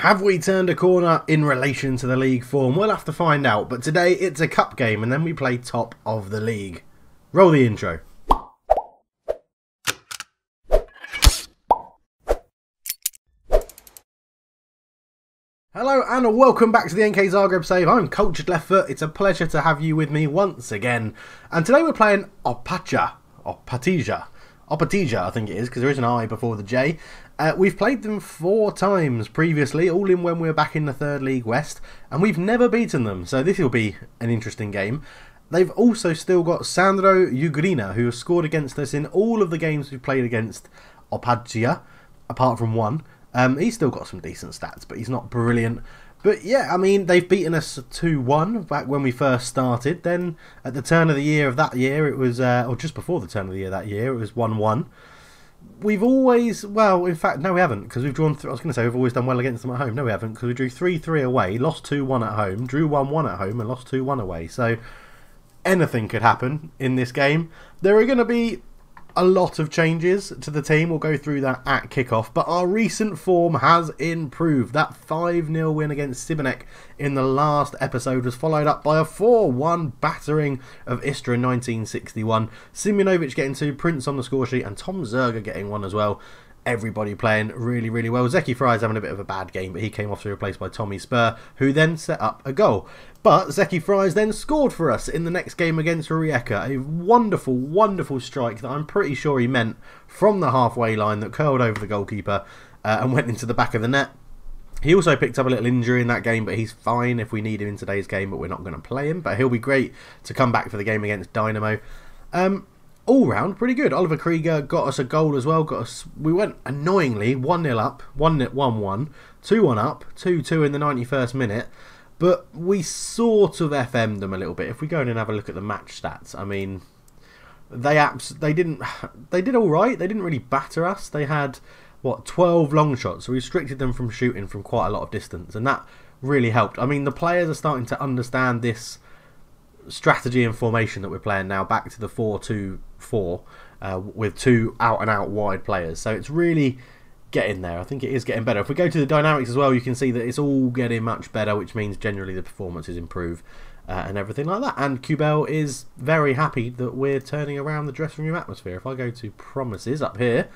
Have we turned a corner in relation to the league form? We'll have to find out, but today it's a cup game and then we play top of the league. Roll the intro. Hello and welcome back to the NK Zagreb Save. I'm Cultured Left Foot. It's a pleasure to have you with me once again. And today we're playing Opatija, I think it is, because there is an I before the J. We've played them 4 times previously, all in when we were back in the 3rd League West, and we've never beaten them, so this will be an interesting game. They've also still got Sandro Ugrina, who has scored against us in all of the games we've played against Opatija, apart from one. He's still got some decent stats, but he's not brilliant. But yeah, I mean, they've beaten us 2-1 back when we first started. Then at the turn of the year of that year, it was, or just before the turn of the year that year, it was 1-1. We've always, well, in fact, no we haven't, because we've drawn, I was going to say we've always done well against them at home. No we haven't, because we drew 3-3 away, lost 2-1 at home, drew 1-1 at home and lost 2-1 away. So anything could happen in this game. There are going to be a lot of changes to the team. We'll go through that at kickoff, but our recent form has improved. That 5-0 win against Sibanek in the last episode was followed up by a 4-1 battering of Istra in 1961. Simjonovic getting 2, Prince on the score sheet, and Tom Zerga getting 1 as well. Everybody playing really, really well. Zeki Fry's having a bit of a bad game, but he came off to be replaced by Tommy Spur, who then set up a goal. But Zeki Fry's then scored for us in the next game against Rijeka. A wonderful, wonderful strike that I'm pretty sure he meant from the halfway line that curled over the goalkeeper and went into the back of the net. He also picked up a little injury in that game, but he's fine if we need him in today's game, but we're not going to play him. But he'll be great to come back for the game against Dynamo. All round, pretty good. Oliver Krieger got us a goal as well. We went annoyingly 1-0 up, 1-1, 2-1 up, 2-2 in the 91st minute. But we sort of FM'd them a little bit. If we go in and have a look at the match stats, I mean, they did all right. They didn't really batter us. They had 12 long shots, so we restricted them from shooting from quite a lot of distance, and that really helped. I mean, the players are starting to understand this strategy and formation that we're playing now, back to the 4-2-4 with 2 out-and-out wide players. So it's really getting there. I think it is getting better. If we go to the dynamics as well, you can see that it's all getting much better, which means generally the performances improve and everything like that. And Kubel is very happy that we're turning around the dressing room atmosphere. If I go to promises up here,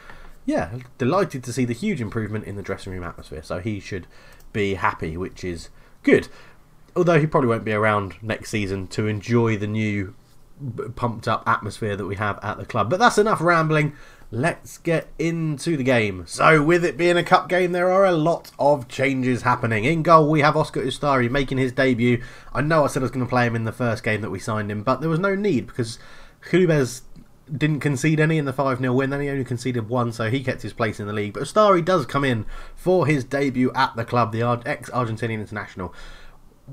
yeah, delighted to see the huge improvement in the dressing room atmosphere. So he should be happy, which is good. Although he probably won't be around next season to enjoy the new pumped up atmosphere that we have at the club. But that's enough rambling. Let's get into the game. So with it being a cup game, there are a lot of changes happening. In goal, we have Oscar Ustari making his debut. I know I said I was going to play him in the first game that we signed him, but there was no need because Khulibez didn't concede any in the 5-0 win. Then he only conceded 1, so he kept his place in the league. But Ustari does come in for his debut at the club, the ex-Argentinian international.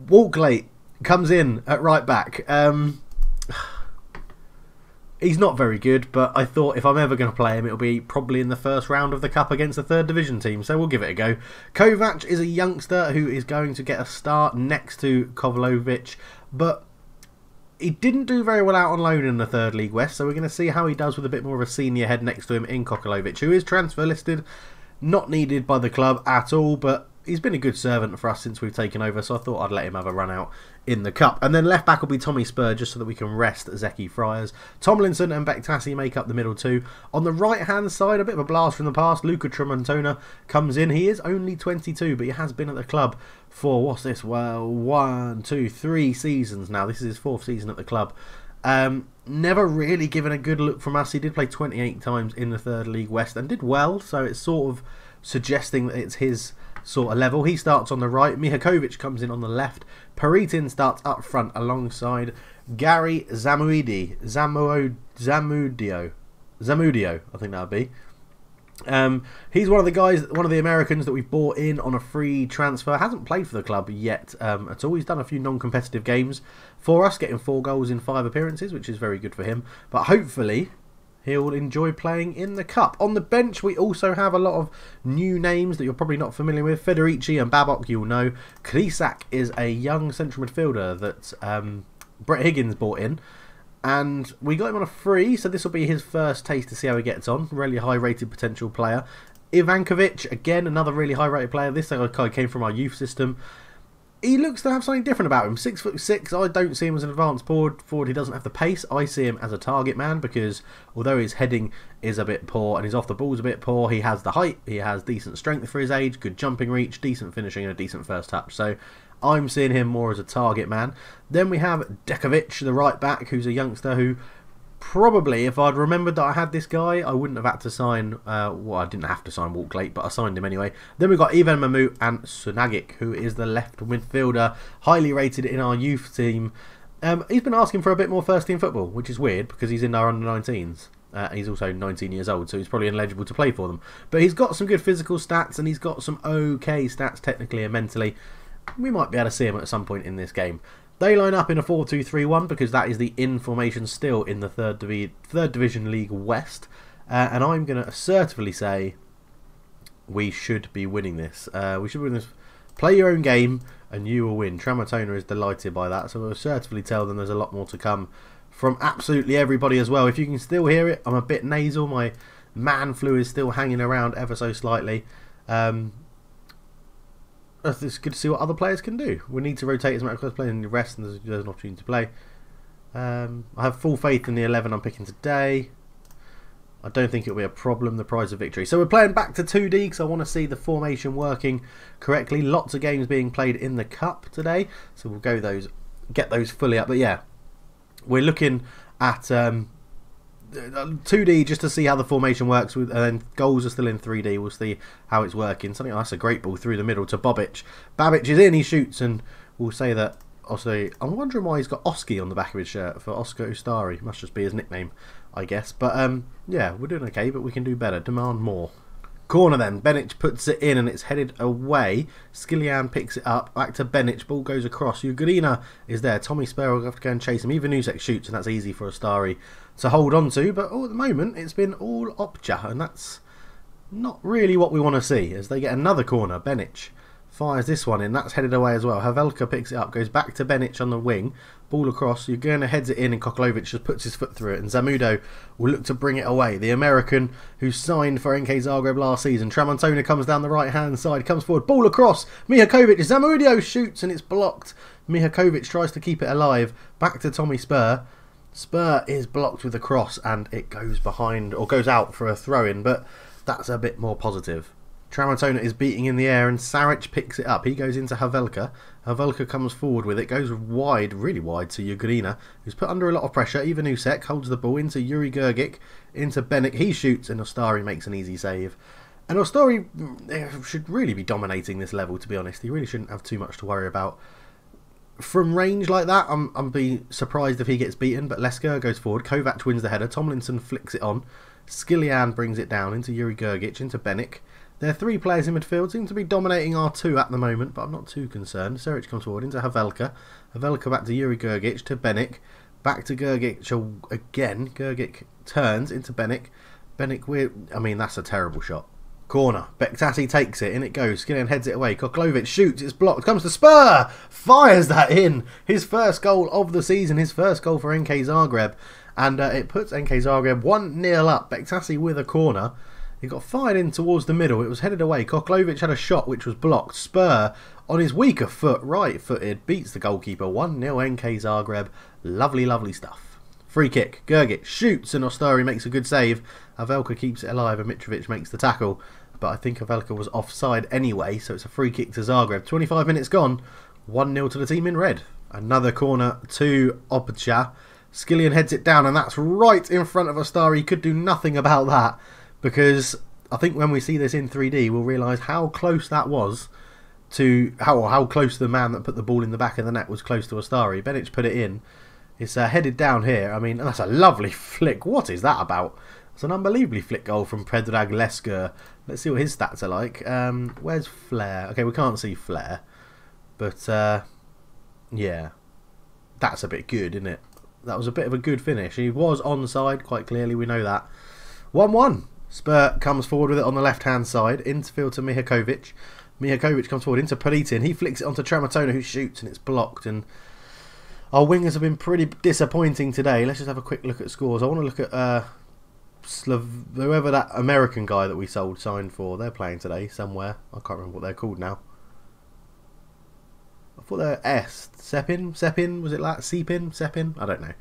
Walkley comes in at right back. He's not very good, but I thought if I'm ever going to play him, it'll be probably in the first round of the Cup against a 3rd Division team, so we'll give it a go. Kovac is a youngster who is going to get a start next to Kovalovic, but he didn't do very well out on loan in the 3rd League West, so we're going to see how he does with a bit more of a senior head next to him in Kokolovic, who is transfer listed, not needed by the club at all, but he's been a good servant for us since we've taken over, so I thought I'd let him have a run out in the cup. And then left back will be Tommy Spur, just so that we can rest Zeki Fryers. Tomlinson and Bektasi make up the middle 2. On the right-hand side, a bit of a blast from the past. Luca Tramontona comes in. He is only 22, but he has been at the club for, what's this? Well, 1, 2, 3 seasons now. This is his 4th season at the club. Never really given a good look from us. He did play 28 times in the 3rd League West and did well, so it's sort of suggesting that it's his sort of level. He starts on the right. Mihakovic comes in on the left. Peritin starts up front alongside Gary Zamudio, I think that would be. He's one of the guys, one of the Americans that we've bought in on a free transfer. Hasn't played for the club yet at all. He's done a few non-competitive games for us, getting 4 goals in 5 appearances, which is very good for him. But hopefully he'll enjoy playing in the cup. On the bench, we also have a lot of new names that you're probably not familiar with. Federici and Babok, you'll know. Krisak is a young central midfielder that Brett Higgins bought in. And we got him on a free, so this will be his first taste to see how he gets on. Really high-rated potential player. Ivankovic, again, another really high-rated player. This guy came from our youth system. He looks to have something different about him. 6'6". I don't see him as an advanced forward. He doesn't have the pace. I see him as a target man because although his heading is a bit poor and his off the ball's a bit poor, he has the height, he has decent strength for his age, good jumping reach, decent finishing and a decent first touch. So I'm seeing him more as a target man. Then we have Dekovic, the right back, who's a youngster who probably, if I'd remembered that I had this guy, I wouldn't have had to sign, well, I didn't have to sign Walklate, but I signed him anyway. Then we've got Ivan Mamut and Sunagic, who is the left midfielder, highly rated in our youth team. He's been asking for a bit more first team football, which is weird because he's in our under-19s. He's also 19 years old, so he's probably ineligible to play for them. But he's got some good physical stats, and he's got some okay stats technically and mentally. We might be able to see him at some point in this game. They line up in a 4-2-3-1 because that is the in formation still in the third Division League West. And I'm going to assertively say we should be winning this. We should win this. Play your own game and you will win. Tramontana is delighted by that. So we'll assertively tell them there's a lot more to come from absolutely everybody as well. If you can still hear it, I'm a bit nasal. My man flu is still hanging around ever so slightly. It's good to see what other players can do. We need to rotate as much as playing the rest, and there's an opportunity to play. I have full faith in the 11 I'm picking today. I don't think it'll be a problem, the prize of victory. So we're playing back to 2D because I want to see the formation working correctly. Lots of games being played in the Cup today, so we'll get those fully up. But yeah, we're looking at 2D just to see how the formation works, and then goals are still in 3D. We'll see how it's working. Something that's a great ball through the middle to Bobic. Babic is in, he shoots, and we'll say that. Also, I'm wondering why he's got Oski on the back of his shirt for Oscar Ustari. Must just be his nickname, I guess. But yeah, we're doing okay, but we can do better. Demand more. Corner then. Benic puts it in and it's headed away. Skilian picks it up. Back to Benic. Ball goes across. Ugurina is there. Tommy Spur will have to go and chase him. Even Nusek shoots and that's easy for Ustari to hold on to. But at the moment it's been all Opja and that's not really what we want to see as they get another corner. Benic fires this one in. That's headed away as well. Havelka picks it up. Goes back to Benic on the wing. Ball across. Ugurina heads it in and Kokolovic just puts his foot through it. And Zamudo will look to bring it away. The American who signed for NK Zagreb last season. Tramontana comes down the right hand side. Comes forward. Ball across. Mihakovic. Zamudio shoots and it's blocked. Mihakovic tries to keep it alive. Back to Tommy Spur. Spur is blocked with a cross and it goes behind or goes out for a throw-in. But that's a bit more positive. Tramontana is beating in the air and Saric picks it up. He goes into Havelka. Havelka comes forward with it. Goes wide, really wide to Ugurina, who's put under a lot of pressure. Even Usek holds the ball into Yuri Gergic, into Benic. He shoots and Ostari makes an easy save. And Ostari should really be dominating this level, to be honest. He really shouldn't have too much to worry about. From range like that, I'm be surprised if he gets beaten. But Lesker goes forward. Kovac wins the header. Tomlinson flicks it on. Skilian brings it down into Yuri Gergic, into Benic. Their three players in midfield seem to be dominating R2 at the moment, but I'm not too concerned. Seric comes forward into Havelka. Havelka back to Yuri Gergic, to Benic. Back to Gergic again. Gergic turns into Benic. Benic, I mean, that's a terrible shot. Corner. Bektasi takes it, in it goes. Skilian heads it away. Kokolovic shoots, it's blocked. Comes to Spur! Fires that in! His first goal of the season, his first goal for NK Zagreb. And it puts NK Zagreb 1-0 up. Bektasi with a corner. It got fired in towards the middle. It was headed away. Kokolovic had a shot which was blocked. Spur, on his weaker foot, right-footed, beats the goalkeeper. 1-0 NK Zagreb. Lovely, lovely stuff. Free kick. Gergic shoots and Ostari makes a good save. Havelka keeps it alive and Mitrovic makes the tackle. But I think Havelka was offside anyway, so it's a free kick to Zagreb. 25 minutes gone. 1-0 to the team in red. Another corner to Opja. Skilian heads it down and that's right in front of Ostari. He could do nothing about that. Because I think when we see this in 3D, we'll realise how close that was to how close the man that put the ball in the back of the net was close to Ostari. Benic put it in. It's headed down here. I mean, that's a lovely flick. What is that about? It's an unbelievably flick goal from Predrag Lesker. Let's see what his stats are like. Where's Flair? Okay, we can't see Flair. But, yeah. That's a bit good, isn't it? That was a bit of a good finish. He was onside, quite clearly. We know that. 1-1. Spur comes forward with it on the left-hand side. Interfield to Mihakovic. Mihakovic comes forward into Politin. He flicks it onto Tramontana, who shoots, and it's blocked. And our wingers have been pretty disappointing today. Let's just have a quick look at scores. I want to look at whoever that American guy that we sold signed for. They're playing today somewhere. I can't remember what they're called now. I thought they're S. Sepin? Was it like Sepin? I don't know.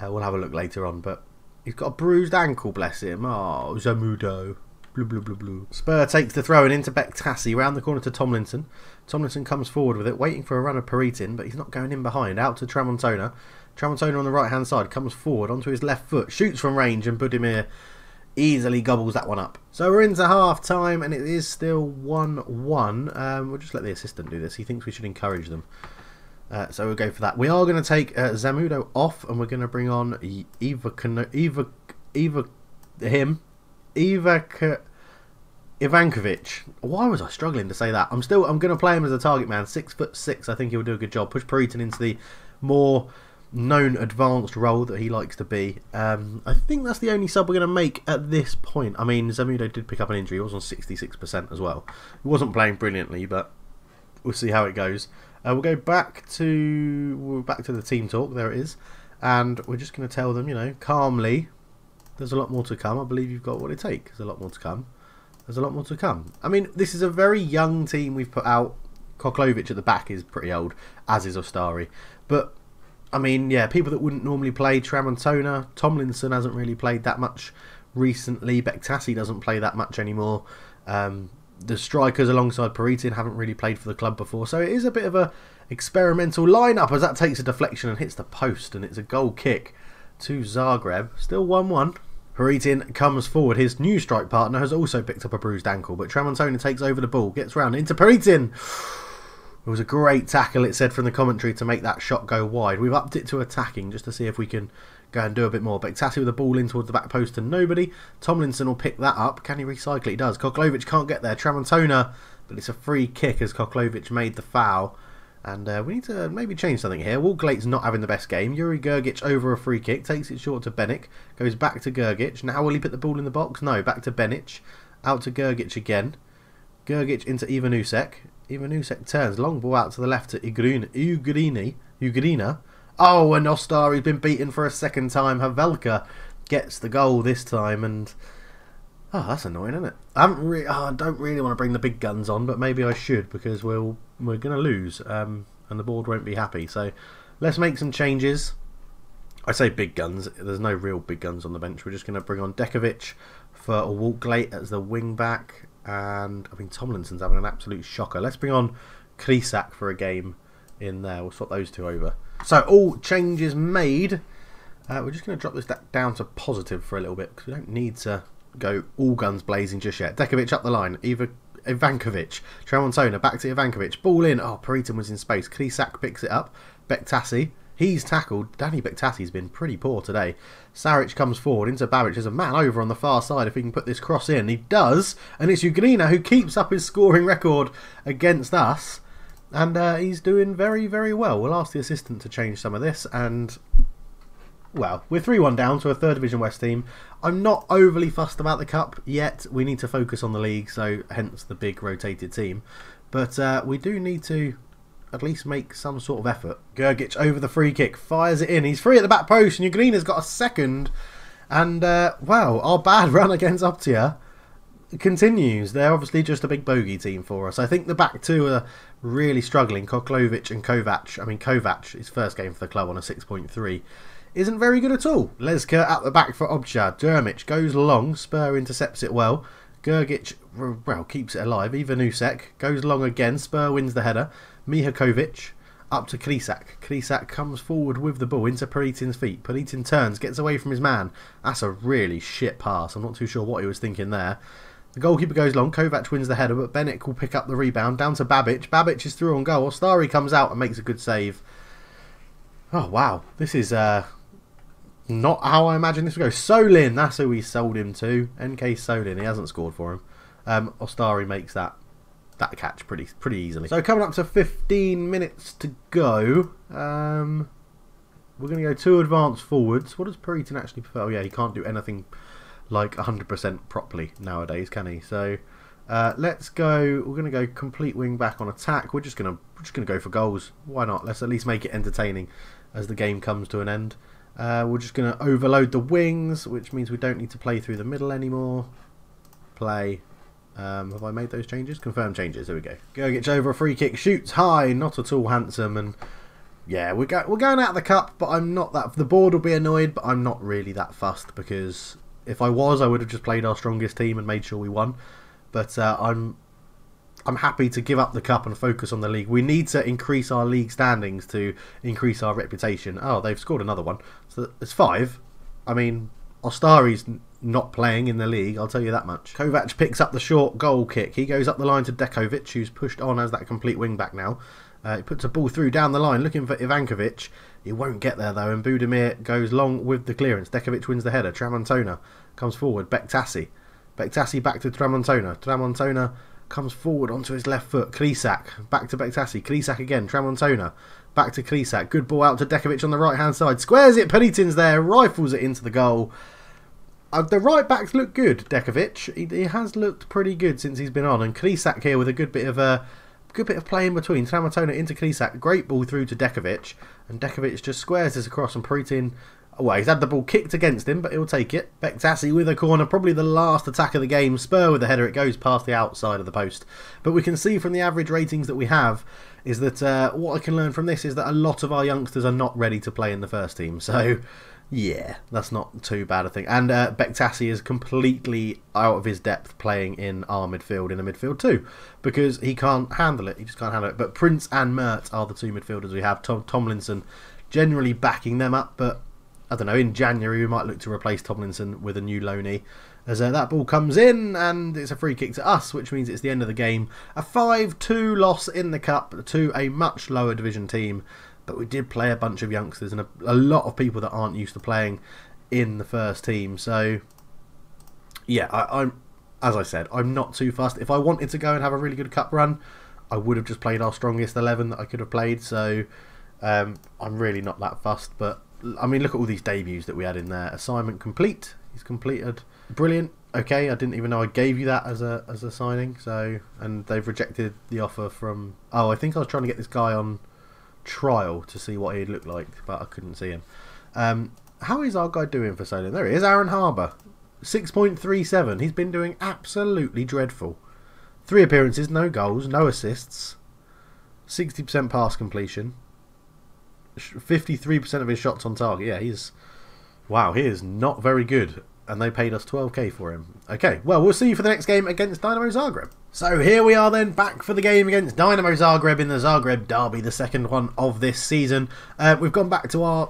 We'll have a look later on, but he's got a bruised ankle, bless him. Oh, Zamudo. Blue, blue, blue, blue. Spur takes the throw and into Bektassi, round the corner to Tomlinson. Tomlinson comes forward with it, waiting for a run of Peritin, but he's not going in behind. Out to Tramontana. Tramontana on the right-hand side comes forward onto his left foot, shoots from range, and Budimir easily gobbles that one up. So we're into half-time, and it is still 1-1. We'll just let the assistant do this. He thinks we should encourage them. So we'll go for that. We are going to take Zamudo off, and we're going to bring on Ivankovic. Why was I struggling to say that? I'm going to play him as a target man. 6'6". I think he'll do a good job. Push Peritin into the more known advanced role that he likes to be. I think that's the only sub we're going to make at this point. I mean, Zamudo did pick up an injury. He was on 66% as well. He wasn't playing brilliantly, but we'll see how it goes. We'll go back to the team talk. There it is, and we're just going to tell them, you know, calmly, there's a lot more to come. I believe you've got what it takes. There's a lot more to come. There's a lot more to come. I mean, this is a very young team we've put out. Koklovic at the back is pretty old, as is Ostari. But, I mean, yeah, people that wouldn't normally play. Tramontana, Tomlinson hasn't really played that much recently. Bektassi doesn't play that much anymore. The strikers alongside Peritin haven't really played for the club before. So it is a bit of a experimental lineup as that takes a deflection and hits the post. And it's a goal kick to Zagreb. Still 1-1. Peritin comes forward. His new strike partner has also picked up a bruised ankle, but Tramontana takes over the ball, gets round into Peritin. It was a great tackle, it said from the commentary, to make that shot go wide. We've upped it to attacking just to see if we can go and do a bit more. Bektassi with the ball in towards the back post to nobody. Tomlinson will pick that up. Can he recycle it? He does. Koklovic can't get there. Tramontana, but it's a free kick as Koklovic made the foul. And we need to maybe change something here. Walglate's not having the best game. Yuri Gergic over a free kick. Takes it short to Benic. Goes back to Gergic. Now will he put the ball in the box? No. Back to Benic. Out to Gergic again. Gergic into Ivanusek. Ivanusek turns. Long ball out to the left to Ugrina. Oh, and Ostari's been beaten for a second time. Havelka gets the goal this time. And oh, that's annoying, isn't it? I don't really want to bring the big guns on, but maybe I should, because we're going to lose, and the board won't be happy. So let's make some changes. I say big guns. There's no real big guns on the bench. We're just going to bring on Dekovic for Walglate as the wing back, and I mean Tomlinson's having an absolute shocker. Let's bring on Krisak for a game in there. We'll swap those two over. So all changes made. We're just going to drop this down to positive for a little bit, because we don't need to go all guns blazing just yet. Dekovic up the line. Ivankovic. Tramontana back to Ivankovic. Ball in. Oh, Peritin was in space. Krisak picks it up. Bektassi. He's tackled. Danny Bektassi's been pretty poor today. Saric comes forward into Babic. There's a man over on the far side if he can put this cross in. He does. And it's Ugrina who keeps up his scoring record against us. And he's doing very, very well. We'll ask the assistant to change some of this. And well, we're 3-1 down to a 3rd Division West team. I'm not overly fussed about the cup yet. We need to focus on the league, so hence the big rotated team. But we do need to at least make some sort of effort. Gergic over the free kick, fires it in. He's free at the back post, and Ugrina's got a second. And, wow, our bad run against Optia continues. They're obviously just a big bogey team for us. I think the back two are really struggling. Koklovic and Kovac. I mean, Kovac, his first game for the club on a 6.3. Isn't very good at all. Leska at the back for Obja. Dermic goes long. Spur intercepts it well. Gergic, well, keeps it alive. Ivanusek goes long again. Spur wins the header. Mihakovic up to Krisak. Krisak comes forward with the ball into Peritin's feet. Peritin turns, gets away from his man. That's a really shit pass. I'm not too sure what he was thinking there. The goalkeeper goes long. Kovac wins the header, but Benic will pick up the rebound. Down to Babic. Babic is through on goal. Ostari comes out and makes a good save. Oh, wow. This is not how I imagined this would go. Solin, that's who we sold him to. NK Solin, he hasn't scored for him. Ostari makes that catch pretty easily. So coming up to 15 minutes to go. We're going to go 2 advanced forwards. What does Peritin actually prefer? Oh yeah, he can't do anything like 100% properly nowadays, can he? So let's go. We're going to go complete wing back on attack. We're just going to go for goals. Why not? Let's at least make it entertaining as the game comes to an end. We're just going to overload the wings, which means we don't need to play through the middle anymore. Play. Have I made those changes? Confirm changes. There we go. Gergic over a free kick. Shoots high. Not at all handsome. And yeah, we're going out of the cup, but I'm not that... The board will be annoyed, but I'm not really that fussed, because if I was, I would have just played our strongest team and made sure we won. But I'm happy to give up the cup and focus on the league. We need to increase our league standings to increase our reputation. Oh, they've scored another one. So it's 5. I mean, Ostari's not playing in the league, I'll tell you that much. Kovac picks up the short goal kick. He goes up the line to Dekovic, who's pushed on as that complete wing-back now. He puts a ball through down the line, looking for Ivankovic. He won't get there, though, and Budimir goes long with the clearance. Dekovic wins the header. Tramontona comes forward. Bektasi. Bektasi back to Tramontona. Tramontona comes forward onto his left foot. Krisak back to Bektasi. Krisak again. Tramontona back to Krisak. Good ball out to Dekovic on the right-hand side. Squares it. Penitin's there. Rifles it into the goal. The right backs look good. Dekovic. He has looked pretty good since he's been on. And Krisak here with a good bit of play in between. Tramontona into Krisak. Great ball through to Dekovic. And Dekovic just squares this across, and Peritin... Well, he's had the ball kicked against him, but he'll take it. Bektasi with a corner, probably the last attack of the game. Spur with the header, it goes past the outside of the post. But we can see from the average ratings that we have is that what I can learn from this is that a lot of our youngsters are not ready to play in the first team. So, yeah, that's not too bad a thing. And Bektasi is completely out of his depth playing in our midfield, in a midfield too, because he can't handle it. He just can't handle it. But Prince and Mert are the two midfielders we have. Tomlinson generally backing them up, but I don't know, in January we might look to replace Tomlinson with a new loanee, as that ball comes in and it's a free kick to us, which means it's the end of the game. A 5-2 loss in the cup to a much lower division team, but we did play a bunch of youngsters and a lot of people that aren't used to playing in the first team. So yeah, I'm as I said, I'm not too fussed. If I wanted to go and have a really good cup run, I would have just played our strongest 11 that I could have played. So I'm really not that fussed. But I mean, look at all these debuts that we had in there. Assignment complete. He's completed. Brilliant. Okay, I didn't even know I gave you that as a signing. So, and they've rejected the offer from... Oh, I think I was trying to get this guy on trial to see what he'd look like, but I couldn't see him. How is our guy doing for so long? There he is, Aaron Harbour. 6.37. He's been doing absolutely dreadful. 3 appearances, no goals, no assists. 60% pass completion. 53% of his shots on target. Yeah, he's... Wow, he is not very good. And they paid us 12k for him. Okay, well, we'll see you for the next game against Dynamo Zagreb. So here we are then, back for the game against Dynamo Zagreb in the Zagreb Derby, the second one of this season. We've gone back to our...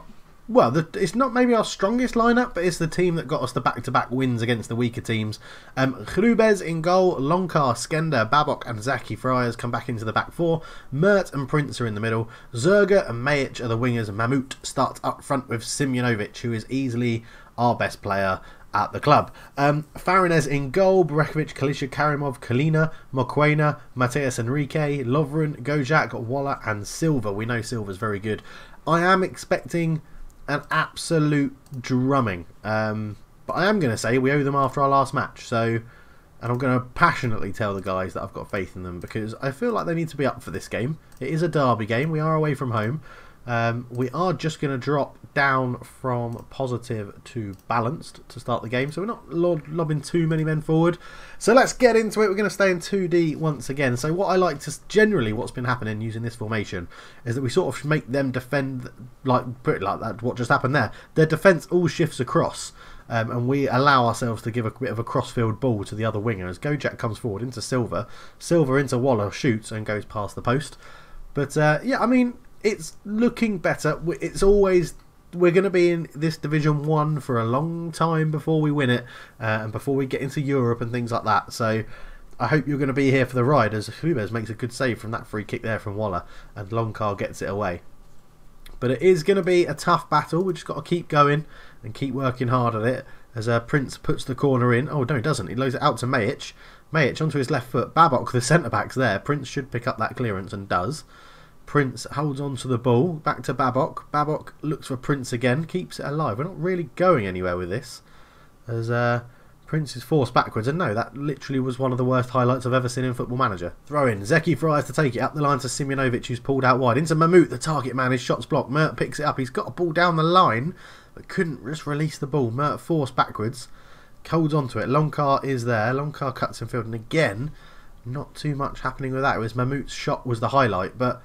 Well, it's not maybe our strongest lineup, but it's the team that got us the back-to-back wins against the weaker teams. Chrubez in goal, Lonkar, Skender, Babok and Zaki Friars come back into the back four. Mert and Prince are in the middle. Zerga and Majic are the wingers. Mamut starts up front with Simjonovic, who is easily our best player at the club. Farinez in goal, Brekovic, Kalisha, Karimov, Kalina, Mokwena, Mateus Enrique, Lovren, Gojak, Waller and Silva. We know Silva's very good. I am expecting an absolute drumming, but I am going to say we owe them after our last match, so, and I'm going to passionately tell the guys that I've got faith in them, because I feel like they need to be up for this game. It is a derby game, we are away from home. We are just going to drop down from positive to balanced to start the game, so we're not lobbing too many men forward. So let's get into it. We're going to stay in 2D once again. So what I like to generally, what's been happening using this formation is that we sort of make them defend, like put it like that, what just happened there. Their defence all shifts across, and we allow ourselves to give a bit of a crossfield ball to the other winger as Gojak comes forward into Silva. Silva into Waller, shoots and goes past the post. But yeah, I mean, it's looking better. It's always... We're going to be in this Division 1 for a long time before we win it, and before we get into Europe and things like that. So I hope you're going to be here for the ride, as Hubers makes a good save from that free kick there from Waller, and Lonkar gets it away. But it is going to be a tough battle. We've just got to keep going and keep working hard at it, as Prince puts the corner in. Oh, no, he doesn't. He loads it out to Majic. Majic onto his left foot. Babok, the centre-back's there. Prince should pick up that clearance and does. Prince holds on to the ball, back to Babok. Babok looks for Prince again, keeps it alive. We're not really going anywhere with this, as Prince is forced backwards. And no, that literally was one of the worst highlights I've ever seen in Football Manager. Throw in, Zeki Friars to take it up the line to Simjonovic, who's pulled out wide. Into Mamut, the target man, his shot's blocked. Mert picks it up, he's got a ball down the line, but couldn't just release the ball. Mert forced backwards, holds onto it. Longcar is there. Longcar cuts in field, and again, not too much happening with that. It was Mahmout's shot was the highlight, but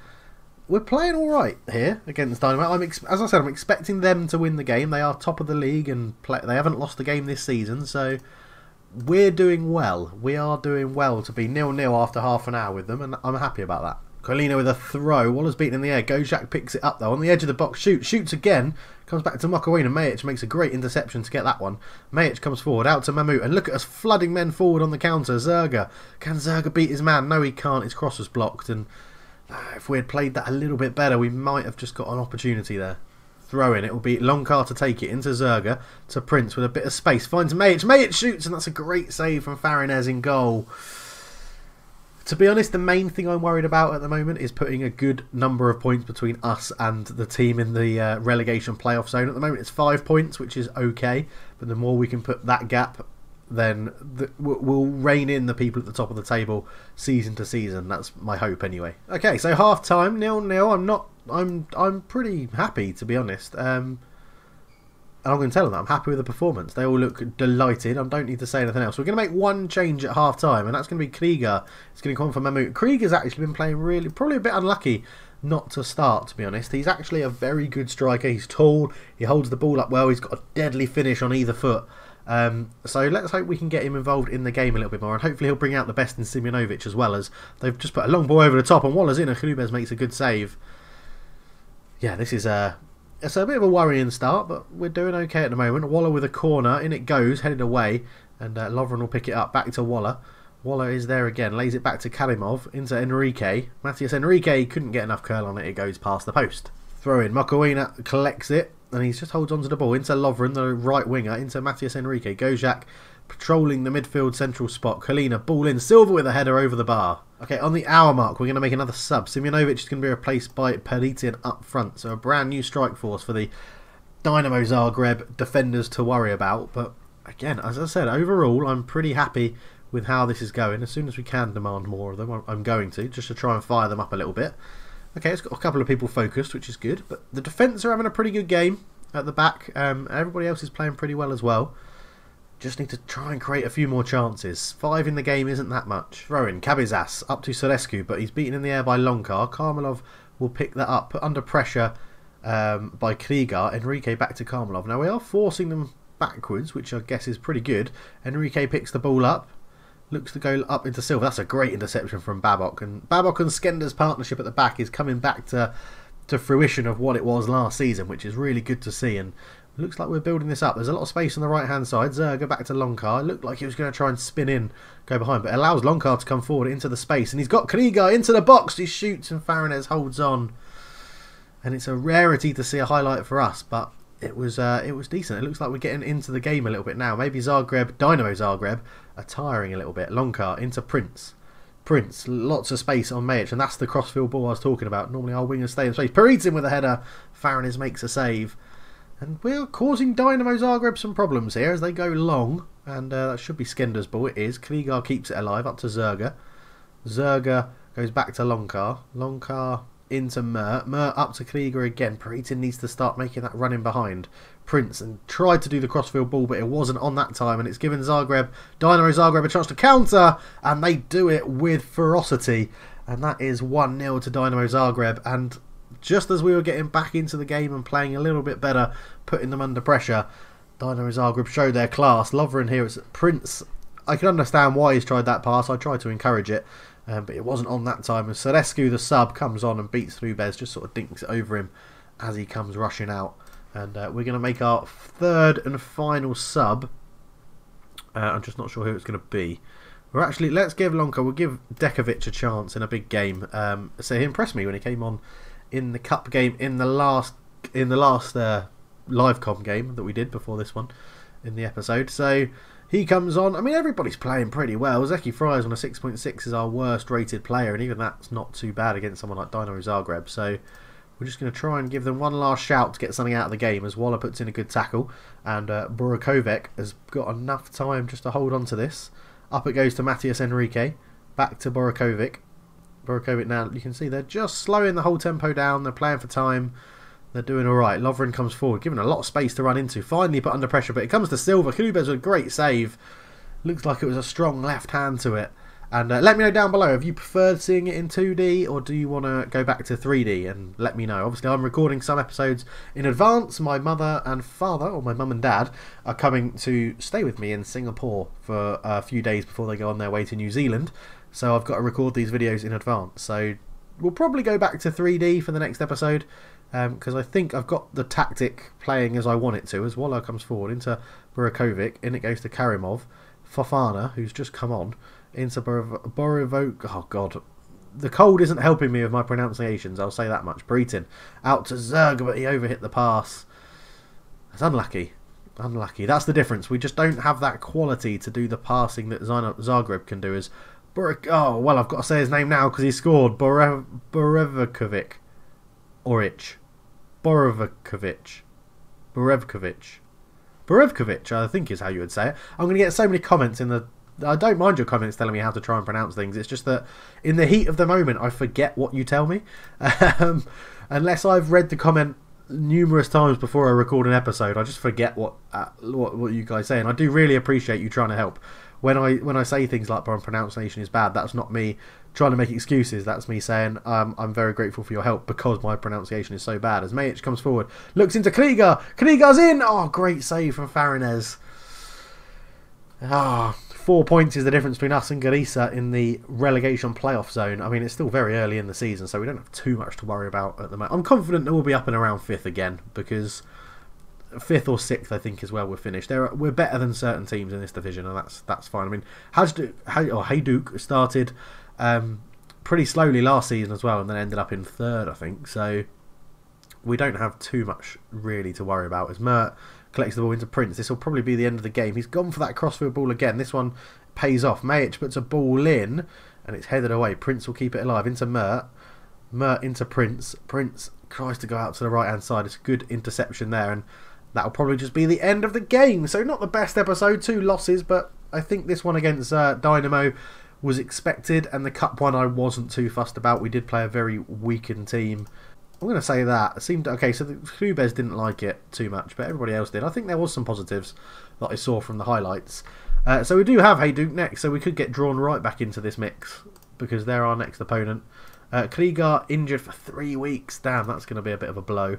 we're playing all right here against Dynamo. As I said, I'm expecting them to win the game. They are top of the league and they haven't lost a game this season, so we're doing well. We are doing well to be 0-0 after half an hour with them, and I'm happy about that. Colina with a throw. Waller's beaten in the air. Gojak picks it up though on the edge of the box. Shoots again. Comes back to Mokowina. Majic makes a great interception to get that one. Majic comes forward out to Mahmout, and look at us flooding men forward on the counter. Zerga. Can Zerga beat his man? No, he can't. His cross was blocked, and if we had played that a little bit better, we might have just got an opportunity there. Throw in. It will be Longcar to take it into Zerga to Prince with a bit of space. Finds Majic. Majic shoots, and that's a great save from Farinez in goal. To be honest, the main thing I'm worried about at the moment is putting a good number of points between us and the team in the relegation playoff zone. At the moment, it's 5 points, which is okay. But the more we can put that gap, then we'll rein in the people at the top of the table season to season. That's my hope, anyway. Okay, so half time, 0-0. I'm pretty happy, to be honest. And I'm going to tell them that I'm happy with the performance. They all look delighted. I don't need to say anything else. We're going to make one change at half time, and that's going to be Krieger. It's going to come from Mahmout. Krieger's actually been playing really, probably a bit unlucky not to start, to be honest. He's actually a very good striker. He's tall. He holds the ball up well. He's got a deadly finish on either foot. So let's hope we can get him involved in the game a little bit more, and hopefully he'll bring out the best in Simunovic as well. As they've just put a long ball over the top, and Waller's in, and Khulubez makes a good save. Yeah, this is it's a bit of a worrying start, but we're doing okay at the moment. Waller with a corner, in it goes, headed away, and Lovren will pick it up, back to Waller. Waller is there again, lays it back to Karimov, into Enrique. Matthias Enrique couldn't get enough curl on it, it goes past the post. Throw in, Mokowina collects it, and he just holds onto the ball, into Lovren, the right winger, into Matthias Enrique. Gojak patrolling the midfield central spot. Colina, ball in, Silva with a header over the bar. Okay, on the hour mark, we're going to make another sub. Simunovic is going to be replaced by Peritin up front. So a brand new strike force for the Dynamo Zagreb defenders to worry about. But again, as I said, overall, I'm pretty happy with how this is going. As soon as we can demand more of them, I'm going to, just to try and fire them up a little bit. Okay, it's got a couple of people focused, which is good. But the defence are having a pretty good game at the back. Everybody else is playing pretty well as well. Just need to try and create a few more chances. 5 in the game isn't that much. Throw in, Cabezas up to Sorescu, but he's beaten in the air by Longcar. Karmelov will pick that up, put under pressure by Krieger. Enrique back to Karmelov. Now we are forcing them backwards, which I guess is pretty good. Enrique picks the ball up, looks to go up into Silva. That's a great interception from Babok. And Babok and Skender's partnership at the back is coming back to fruition of what it was last season, which is really good to see. And looks like we're building this up. There's a lot of space on the right hand side. Zerga back to Longcar. Looked like he was going to try and spin in, go behind, but allows Longcar to come forward into the space, and he's got Krieger into the box. He shoots, and Farinez holds on. And it's a rarity to see a highlight for us, but it was decent. It looks like we're getting into the game a little bit now. Maybe Zagreb, Dynamo Zagreb, are tiring a little bit. Longcar into Prince. Prince, lots of space on Majic, and that's the crossfield ball I was talking about. Normally our wingers stay in space. Peritin with a header. Farinez makes a save. And we're causing Dynamo Zagreb some problems here as they go long. And that should be Skender's ball. It is. Krieger keeps it alive up to Zerga. Zerga goes back to Longcar. Longcar into Mert. Mert up to Krieger again. Peritin needs to start making that running behind Prince. And tried to do the crossfield ball, but it wasn't on that time. And it's given Zagreb, Dynamo Zagreb, a chance to counter. And they do it with ferocity. And that is 1-0 to Dynamo Zagreb. And just as we were getting back into the game and playing a little bit better, putting them under pressure, Dynamo Zagreb showed their class. Lovren here, it's Prince. I can understand why he's tried that pass. I tried to encourage it, but it wasn't on that time. And Sorescu, the sub, comes on and beats Khulubez, just sort of dinks it over him as he comes rushing out. And we're going to make our third and final sub. I'm just not sure who it's going to be. We're actually, let's give Lonka, we'll give Dekovic a chance in a big game. So he impressed me when he came on in the cup game in the last live com game that we did before this one in the episode. So he comes on. I mean, everybody's playing pretty well. Zeki Fryers on a 6.6 is our worst rated player, and even that's not too bad against someone like Dynamo Zagreb. So we're just going to try and give them one last shout to get something out of the game as Waller puts in a good tackle, and Burakovic has got enough time just to hold on to this. Up it goes to Matthias Enrique, back to Burakovic. Burakovic now, you can see they're just slowing the whole tempo down. They're playing for time. They're doing alright. Lovren comes forward, given a lot of space to run into. Finally put under pressure, but it comes to Silva. Kulibes with a great save. Looks like it was a strong left hand to it. And let me know down below, have you preferred seeing it in 2D or do you want to go back to 3D? And let me know. Obviously, I'm recording some episodes in advance. My mother and father, or my mum and dad, are coming to stay with me in Singapore for a few days before they go on their way to New Zealand. So I've got to record these videos in advance. So we'll probably go back to 3D for the next episode because I think I've got the tactic playing as I want it to. As Waller comes forward into Burakovic, in it goes to Karimov. Fofana, who's just come on, into Borovo. Oh god, the cold isn't helping me with my pronunciations, I'll say that much. Breton out to Zerg, but he overhit the pass. That's unlucky. That's the difference. We just don't have that quality to do the passing that Zagreb can do. As oh well, I've got to say his name now because he scored. Borevkovic, Borevkovic, I think is how you would say it. I'm going to get so many comments in the... I don't mind your comments telling me how to try and pronounce things. It's just that in the heat of the moment, I forget what you tell me. Unless I've read the comment numerous times before I record an episode, I just forget what you guys say. And I do really appreciate you trying to help. When I say things like my pronunciation is bad, that's not me trying to make excuses. That's me saying I'm very grateful for your help because my pronunciation is so bad. As Majic comes forward, looks into Kliga. Kliga's in! Oh, great save from Farinez. 4 points is the difference between us and Galicia in the relegation playoff zone. I mean, it's still very early in the season, so we don't have too much to worry about at the moment. I'm confident that we'll be up and around 5th again because 5th or 6th, I think, is where we're finished. We're better than certain teams in this division, and that's fine. I mean, Hajduk started pretty slowly last season as well, and then ended up in 3rd, I think. So we don't have too much really to worry about. As Mert collects the ball into Prince, this will probably be the end of the game. He's gone for that crossfield ball again. This one pays off. Majic puts a ball in, and it's headed away. Prince will keep it alive into Mert. Mert into Prince. Prince tries to go out to the right hand side. It's a good interception there, and that'll probably just be the end of the game. So not the best episode, 2 losses, but I think this one against Dynamo was expected, and the cup one I wasn't too fussed about. We did play a very weakened team. I'm going to say that. It seemed okay, so the Klubes didn't like it too much, but everybody else did. I think there was some positives that I saw from the highlights. So we do have Hajduk next, so we could get drawn right back into this mix because they're our next opponent. Kliga injured for 3 weeks. Damn, that's going to be a bit of a blow.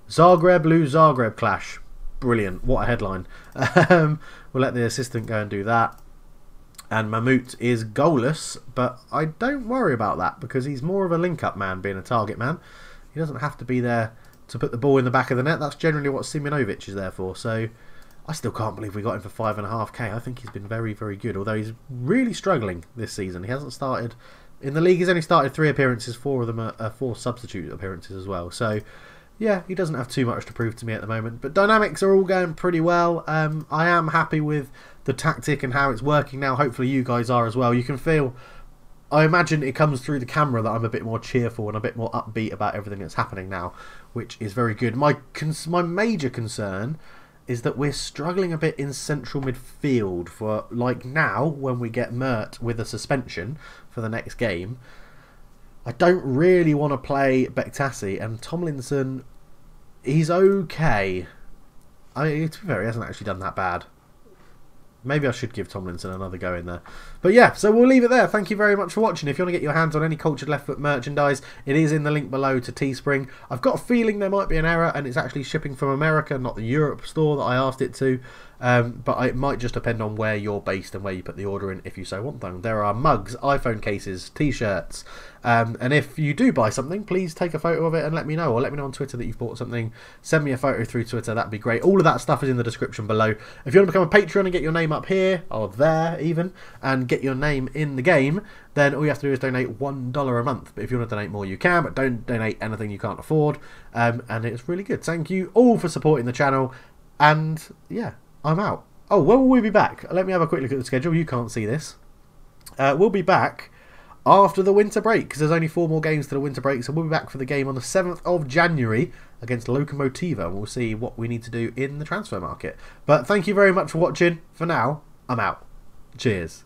Zagreb lose Zagreb clash. Brilliant. What a headline. We'll let the assistant go and do that. And Mahmout is goalless, but I don't worry about that because he's more of a link-up man, being a target man. He doesn't have to be there to put the ball in the back of the net. That's generally what Simjonovic is there for. So I still can't believe we got him for 5.5k. I think he's been very, very good, although he's really struggling this season. He hasn't started... In the league, he's only started 3 appearances. 4 of them are 4 substitute appearances as well. So yeah, he doesn't have too much to prove to me at the moment. But dynamics are all going pretty well. I am happy with the tactic and how it's working now. Hopefully you guys are as well. You can feel... I imagine it comes through the camera that I'm a bit more cheerful and a bit more upbeat about everything that's happening now, which is very good. My major concern is that we're struggling a bit in central midfield for, like now, when we get Mert with a suspension for the next game. I don't really want to play Bektasi, and Tomlinson, he's okay. I mean, to be fair, he hasn't actually done that bad. Maybe I should give Tomlinson another go in there. But yeah, so we'll leave it there. Thank you very much for watching. If you want to get your hands on any Cultured Left Foot merchandise, it is in the link below to Teespring. I've got a feeling there might be an error and it's actually shipping from America, not the Europe store that I asked it to. But it might just depend on where you're based and where you put the order in if you so want them. There are mugs, iPhone cases, t-shirts. And if you do buy something, please take a photo of it and let me know. Or let me know on Twitter that you've bought something. Send me a photo through Twitter. That'd be great. All of that stuff is in the description below. If you want to become a Patreon and get your name up here, or there even, and get your name in the game, then all you have to do is donate $1 a month. But if you want to donate more, you can. But don't donate anything you can't afford. And it's really good. Thank you all for supporting the channel. And yeah, I'm out. Oh, when will we be back? Let me have a quick look at the schedule. You can't see this. We'll be back after the winter break, because there's only 4 more games to the winter break, so we'll be back for the game on the 7th of January against Lokomotiva, and we'll see what we need to do in the transfer market. But thank you very much for watching. For now, I'm out. Cheers.